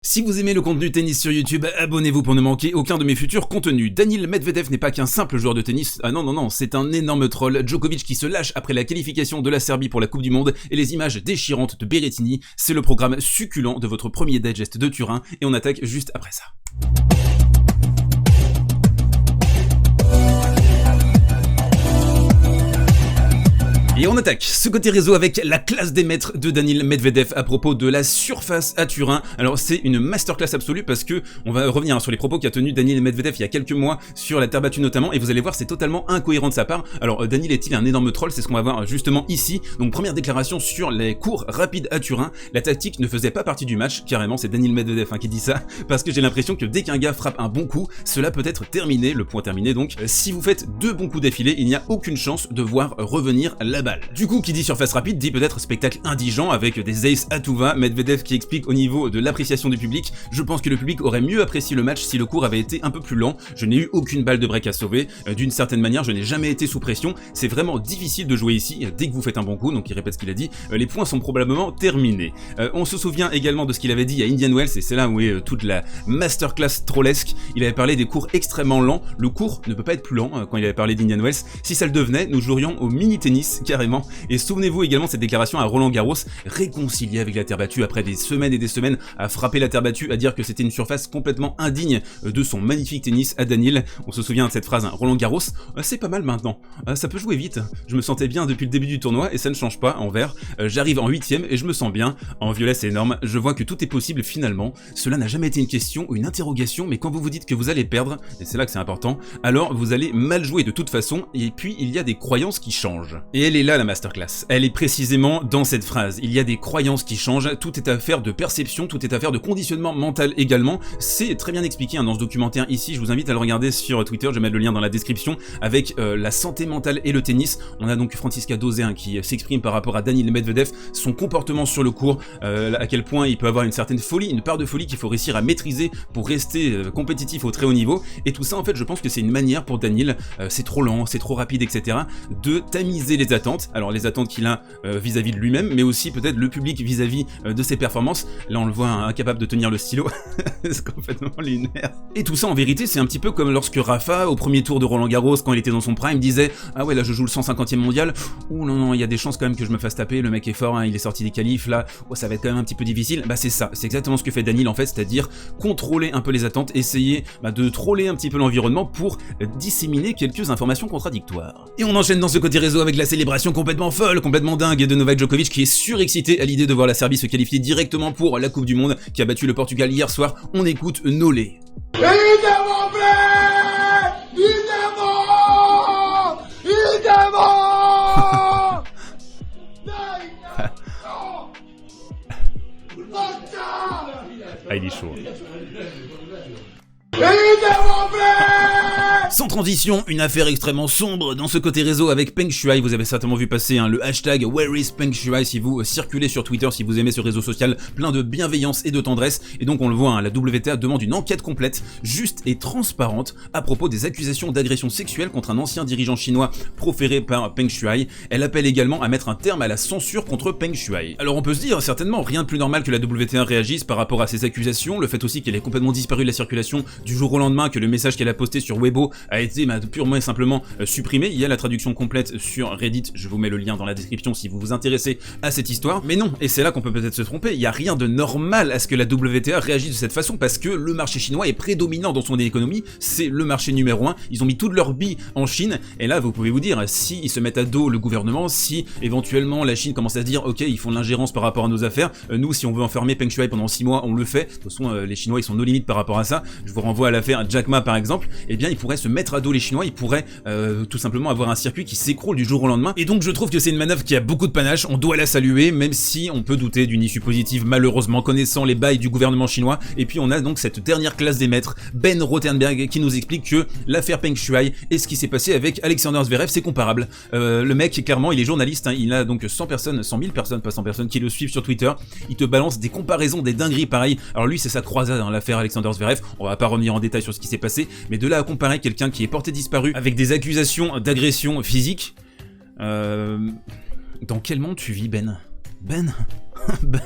Si vous aimez le contenu tennis sur YouTube, abonnez-vous pour ne manquer aucun de mes futurs contenus. Daniil Medvedev n'est pas qu'un simple joueur de tennis, ah non, c'est un énorme troll. Djokovic qui se lâche après la qualification de la Serbie pour la Coupe du Monde et les images déchirantes de Berrettini, c'est le programme succulent de votre premier digest de Turin et on attaque juste après ça. Et on attaque ce côté réseau avec la classe des maîtres de Daniil Medvedev à propos de la surface à Turin. Alors c'est une masterclass absolue parce que on va revenir sur les propos qu'a tenu Daniil Medvedev il y a quelques mois sur la terre battue notamment et vous allez voir c'est totalement incohérent de sa part. Alors Daniil est-il un énorme troll? C'est ce qu'on va voir justement ici. Donc première déclaration sur les cours rapides à Turin. La tactique ne faisait pas partie du match, carrément c'est Daniil Medvedev qui dit ça parce que j'ai l'impression que dès qu'un gars frappe un bon coup, cela peut être terminé, le point terminé donc. Si vous faites deux bons coups d'affilée, il n'y a aucune chance de voir revenir la balle. Du coup, qui dit surface rapide dit peut-être spectacle indigent avec des aces à tout va. Medvedev qui explique au niveau de l'appréciation du public, je pense que le public aurait mieux apprécié le match si le cours avait été un peu plus lent. Je n'ai eu aucune balle de break à sauver. D'une certaine manière, je n'ai jamais été sous pression. C'est vraiment difficile de jouer ici dès que vous faites un bon coup. Donc il répète ce qu'il a dit. Les points sont probablement terminés. On se souvient également de ce qu'il avait dit à Indian Wells et c'est là où est toute la masterclass trollesque. Il avait parlé des cours extrêmement lents. Le cours ne peut pas être plus lent quand il avait parlé d'Indian Wells. Si ça le devenait, nous jouerions au mini-tennis carrément. Et souvenez-vous également de cette déclaration à Roland Garros, réconcilié avec la terre battue après des semaines et des semaines à frapper la terre battue, à dire que c'était une surface complètement indigne de son magnifique tennis à Daniil. On se souvient de cette phrase, Roland Garros, c'est pas mal maintenant, ça peut jouer vite. Je me sentais bien depuis le début du tournoi et ça ne change pas en vert. J'arrive en 8ème et je me sens bien. En violet c'est énorme, je vois que tout est possible finalement. Cela n'a jamais été une question ou une interrogation, mais quand vous vous dites que vous allez perdre, et c'est là que c'est important, alors vous allez mal jouer de toute façon et puis il y a des croyances qui changent. Et elle est là la masterclass. Elle est précisément dans cette phrase. Il y a des croyances qui changent, tout est affaire de perception, tout est affaire de conditionnement mental également. C'est très bien expliqué dans ce documentaire ici, je vous invite à le regarder sur Twitter, je vais mettre le lien dans la description, avec la santé mentale et le tennis. On a donc Francisca Dosé qui s'exprime par rapport à Daniil Medvedev, son comportement sur le court, à quel point il peut avoir une certaine folie, une part de folie qu'il faut réussir à maîtriser pour rester compétitif au très haut niveau. Et tout ça en fait je pense que c'est une manière pour Daniil, c'est trop lent, c'est trop rapide etc. de tamiser les attentes. Alors les attentes qu'il a vis-à-vis de lui-même, mais aussi peut-être le public vis-à-vis de ses performances. Là on le voit incapable de tenir le stylo, c'est complètement lunaire. Et tout ça en vérité c'est un petit peu comme lorsque Rafa, au premier tour de Roland Garros, quand il était dans son prime, disait « Ah ouais là je joue le 150e mondial, ouh non, il y a des chances quand même que je me fasse taper, le mec est fort, il est sorti des qualifs, là, oh, ça va être quand même un petit peu difficile. » Bah c'est ça, c'est exactement ce que fait Daniil en fait, c'est-à-dire contrôler un peu les attentes, essayer de troller un petit peu l'environnement pour disséminer quelques informations contradictoires. Et on enchaîne dans ce côté réseau avec la célébration complètement folle, complètement dingue de Novak Djokovic qui est surexcité à l'idée de voir la Serbie se qualifier directement pour la Coupe du Monde, qui a battu le Portugal hier soir. On écoute Nolé. Évidemment, Ah, il est chaud. évidemment, Sans transition, une affaire extrêmement sombre dans ce côté réseau avec Peng Shuai. Vous avez certainement vu passer le hashtag Where is Peng Shuai si vous circulez sur Twitter, si vous aimez ce réseau social plein de bienveillance et de tendresse. Et donc on le voit, la WTA demande une enquête complète, juste et transparente à propos des accusations d'agression sexuelle contre un ancien dirigeant chinois proféré par Peng Shuai. Elle appelle également à mettre un terme à la censure contre Peng Shuai. Alors on peut se dire certainement rien de plus normal que la WTA réagisse par rapport à ces accusations, le fait aussi qu'elle ait complètement disparu de la circulation du jour au lendemain, que le message qu'elle a posté sur Weibo a été purement et simplement supprimé. Il y a la traduction complète sur Reddit, je vous mets le lien dans la description si vous vous intéressez à cette histoire. Mais non, et c'est là qu'on peut peut-être se tromper, il n'y a rien de normal à ce que la WTA réagisse de cette façon parce que le marché chinois est prédominant dans son économie, c'est le marché numéro 1, ils ont mis toutes leurs billes en Chine, et là vous pouvez vous dire, si ils se mettent à dos le gouvernement, si éventuellement la Chine commence à se dire ok ils font de l'ingérence par rapport à nos affaires, nous si on veut enfermer Peng Shuai pendant 6 mois on le fait, de toute façon les Chinois ils sont nos limites par rapport à ça, je vous renvoie à l'affaire Jack Ma par exemple, et bien ils pourraient se mettre à dos les Chinois, ils pourraient tout simplement avoir un circuit qui s'écroule du jour au lendemain. Et donc je trouve que c'est une manœuvre qui a beaucoup de panache, on doit la saluer, même si on peut douter d'une issue positive malheureusement, connaissant les bails du gouvernement chinois. Et puis on a donc cette dernière classe des maîtres, Ben Rothenberg, qui nous explique que l'affaire Peng Shuai et ce qui s'est passé avec Alexander Zverev, c'est comparable. Le mec, clairement, il est journaliste, il a donc 100 personnes, 100 000 personnes, pas 100 personnes, qui le suivent sur Twitter. Il te balance des comparaisons, des dingueries pareilles. Alors lui, c'est sa croisade, l'affaire Alexander Zverev. On va pas revenir en détail sur ce qui s'est passé, mais de là à comparer quelqu'un qui est porté disparu avec des accusations d'agression physique, dans quel monde tu vis, Ben? Ben? Ben.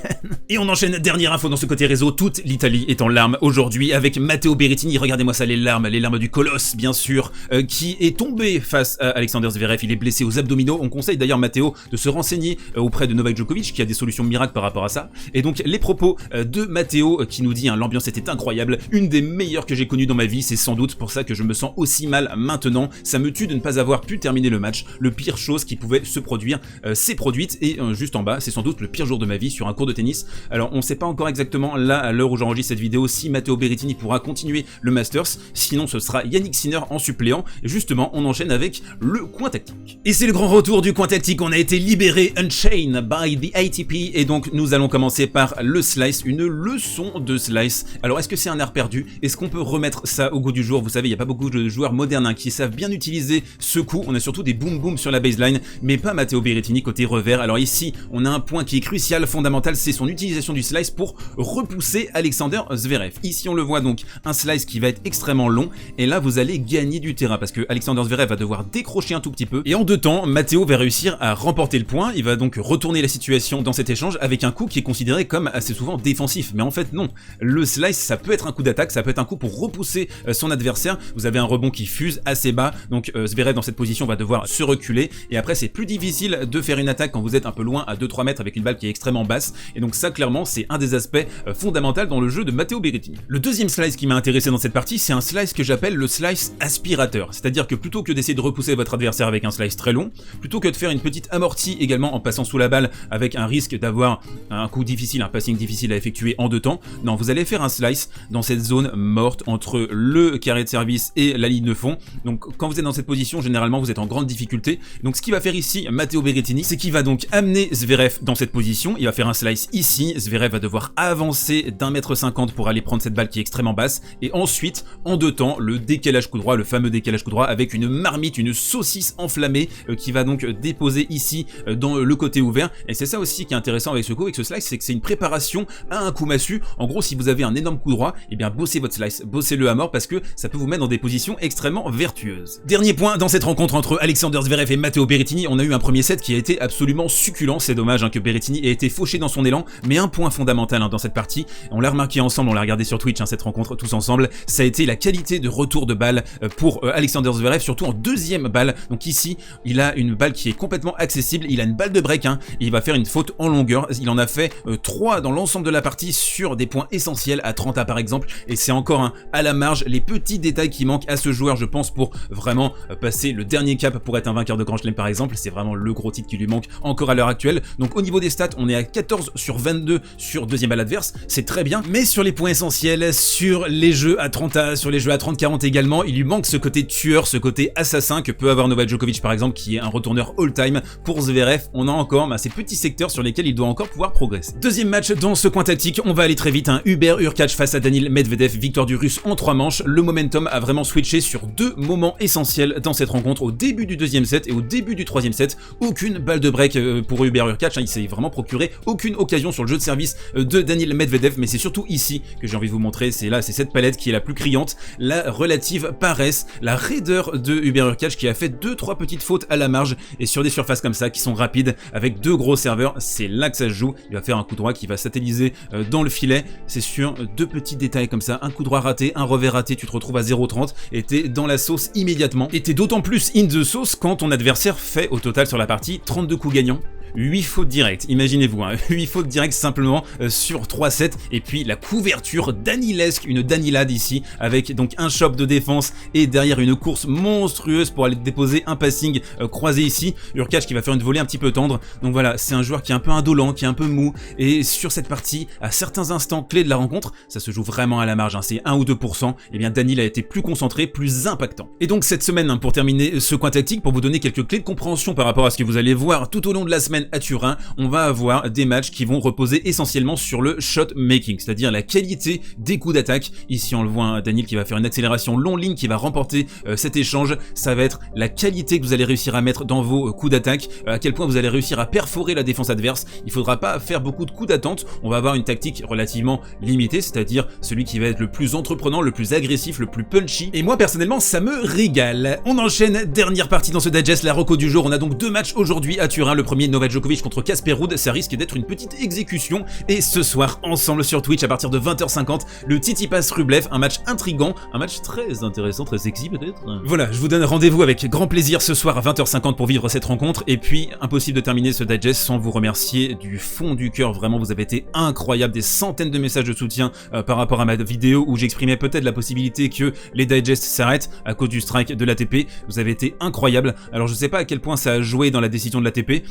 Et on enchaîne, dernière info dans ce côté réseau, toute l'Italie est en larmes aujourd'hui avec Matteo Berrettini, regardez-moi ça, les larmes du colosse bien sûr, qui est tombé face à Alexander Zverev, il est blessé aux abdominaux, on conseille d'ailleurs Matteo de se renseigner auprès de Novak Djokovic qui a des solutions miracles par rapport à ça, et donc les propos de Matteo qui nous dit hein, l'ambiance était incroyable, une des meilleures que j'ai connues dans ma vie, c'est sans doute pour ça que je me sens aussi mal maintenant, ça me tue de ne pas avoir pu terminer le match, le pire chose qui pouvait se produire s'est produite, et juste en bas, c'est sans doute le pire jour de ma vie sur un court de tennis. Alors on sait pas encore exactement là à l'heure où j'enregistre cette vidéo si Matteo Berrettini pourra continuer le Masters, sinon ce sera Yannick Sinner en suppléant, et justement on enchaîne avec le coin tactique. Et c'est le grand retour du coin tactique, on a été libéré Unchained by the ATP, et donc nous allons commencer par le slice, une leçon de slice. Alors est-ce que c'est un art perdu? Est-ce qu'on peut remettre ça au goût du jour? Vous savez, il n'y a pas beaucoup de joueurs modernes hein, qui savent bien utiliser ce coup, on a surtout des boom boom sur la baseline, mais pas Matteo Berrettini côté revers. Alors ici, on a un point qui est crucial, fondamental, c'est son utilisation du slice pour repousser Alexander Zverev. Ici on le voit donc, un slice qui va être extrêmement long, et là vous allez gagner du terrain, parce que Alexander Zverev va devoir décrocher un tout petit peu, et en deux temps, Matteo va réussir à remporter le point, il va donc retourner la situation dans cet échange avec un coup qui est considéré comme assez souvent défensif, mais en fait non, le slice ça peut être un coup d'attaque, ça peut être un coup pour repousser son adversaire, vous avez un rebond qui fuse assez bas, donc Zverev dans cette position va devoir se reculer, et après c'est plus difficile de faire une attaque quand vous êtes un peu loin à 2-3 mètres avec une balle qui est extrêmement basse, et donc ça clairement c'est un des aspects fondamentaux dans le jeu de Matteo Berrettini. Le deuxième slice qui m'a intéressé dans cette partie, c'est un slice que j'appelle le slice aspirateur, c'est-à-dire que plutôt que d'essayer de repousser votre adversaire avec un slice très long, plutôt que de faire une petite amortie également en passant sous la balle avec un risque d'avoir un coup difficile, un passing difficile à effectuer en deux temps, non, vous allez faire un slice dans cette zone morte entre le carré de service et la ligne de fond, donc quand vous êtes dans cette position, généralement vous êtes en grande difficulté, donc ce qu'il va faire ici Matteo Berrettini, c'est qu'il va donc amener Zverev dans cette position, il va faire un slice ici, Zverev va devoir avancer d'1,50 m pour aller prendre cette balle qui est extrêmement basse, et ensuite, en deux temps, le décalage coup droit, le fameux décalage coup droit, avec une marmite, une saucisse enflammée, qui va donc déposer ici, dans le côté ouvert, et c'est ça aussi qui est intéressant avec ce coup, avec ce slice, c'est que c'est une préparation à un coup massue. En gros, si vous avez un énorme coup droit, et bien bossez votre slice, bossez-le à mort, parce que ça peut vous mettre dans des positions extrêmement vertueuses. Dernier point, dans cette rencontre entre Alexander Zverev et Matteo Berrettini, on a eu un premier set qui a été absolument succulent, c'est dommage hein, que Berrettini ait été fauché dans son élan, mais un point fondamental hein, dans cette partie, on l'a remarqué ensemble, on l'a regardé sur Twitch hein, cette rencontre tous ensemble, ça a été la qualité de retour de balle pour Alexander Zverev, surtout en deuxième balle. Donc ici, il a une balle qui est complètement accessible, il a une balle de break, hein, et il va faire une faute en longueur, il en a fait 3 dans l'ensemble de la partie sur des points essentiels, à 30 par exemple, et c'est encore hein, à la marge, les petits détails qui manquent à ce joueur, je pense, pour vraiment passer le dernier cap pour être un vainqueur de Grand Chelem par exemple, c'est vraiment le gros titre qui lui manque encore à l'heure actuelle. Donc au niveau des stats, on est à 14 sur 22 sur deuxième balle adverse, c'est très bien, mais sur les points essentiels, sur les jeux à 30, sur les jeux à 30-40 également, il lui manque ce côté tueur, ce côté assassin que peut avoir Novak Djokovic par exemple, qui est un retourneur all-time. Pour Zverev, on a encore ces petits secteurs sur lesquels il doit encore pouvoir progresser. Deuxième match dans ce coin tactique, on va aller très vite, Hubert Hurkacz face à Daniil Medvedev, victoire du Russe en 3 manches, le momentum a vraiment switché sur 2 moments essentiels dans cette rencontre, au début du deuxième set et au début du troisième set, aucune balle de break pour Hubert Hurkacz, il s'est vraiment procuré aucune occasion sur le jeu de service de Daniil Medvedev, mais c'est surtout ici que j'ai envie de vous montrer, c'est cette palette qui est la plus criante, la relative paresse, la raideur de Hubert Hurkacz qui a fait 2-3 petites fautes à la marge, et sur des surfaces comme ça qui sont rapides, avec 2 gros serveurs, c'est là que ça se joue, il va faire un coup droit qui va satelliser dans le filet, c'est sur 2 petits détails comme ça, un coup droit raté, un revers raté, tu te retrouves à 0,30 et t'es dans la sauce immédiatement, et t'es d'autant plus in the sauce quand ton adversaire fait au total sur la partie 32 coups gagnants. 8 fautes directes, imaginez-vous, 8 fautes directes simplement sur 3 sets, et puis la couverture danilesque, une danilade ici, avec donc un chop de défense et derrière une course monstrueuse pour aller déposer un passing croisé ici, Hurkacz qui va faire une volée un petit peu tendre, donc voilà, c'est un joueur qui est un peu indolent, qui est un peu mou, et sur cette partie, à certains instants clés de la rencontre, ça se joue vraiment à la marge, c'est 1 ou 2%, et bien Daniil a été plus concentré, plus impactant. Et donc cette semaine, pour terminer ce coin tactique, pour vous donner quelques clés de compréhension par rapport à ce que vous allez voir tout au long de la semaine à Turin, on va avoir des matchs qui vont reposer essentiellement sur le shot making, c'est-à-dire la qualité des coups d'attaque. Ici on le voit, Daniil qui va faire une accélération long ligne qui va remporter cet échange, ça va être la qualité que vous allez réussir à mettre dans vos coups d'attaque, à quel point vous allez réussir à perforer la défense adverse. Il faudra pas faire beaucoup de coups d'attente, on va avoir une tactique relativement limitée, c'est-à-dire celui qui va être le plus entreprenant, le plus agressif, le plus punchy, et moi personnellement ça me régale. On enchaîne, dernière partie dans ce digest, la reco du jour, on a donc 2 matchs aujourd'hui à Turin, le premier Novak Djokovic contre Casper Ruud, ça risque d'être une petite exécution. Et ce soir, ensemble sur Twitch à partir de 20h50, le Tsitsipas Rublev, un match intriguant, un match très intéressant, très sexy peut-être. Voilà, je vous donne rendez-vous avec grand plaisir ce soir à 20h50 pour vivre cette rencontre. Et puis, impossible de terminer ce digest sans vous remercier du fond du cœur. Vraiment, vous avez été incroyable, des centaines de messages de soutien par rapport à ma vidéo où j'exprimais peut-être la possibilité que les digests s'arrêtent à cause du strike de l'ATP. Vous avez été incroyable. Alors je sais pas à quel point ça a joué dans la décision de l'ATP.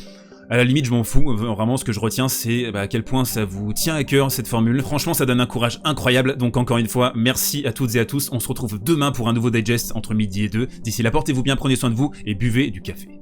À la limite, je m'en fous. Vraiment, ce que je retiens, c'est à quel point ça vous tient à cœur, cette formule. Franchement, ça donne un courage incroyable. Donc, encore une fois, merci à toutes et à tous. On se retrouve demain pour un nouveau digest entre midi et 2. D'ici là, portez-vous bien, prenez soin de vous et buvez du café.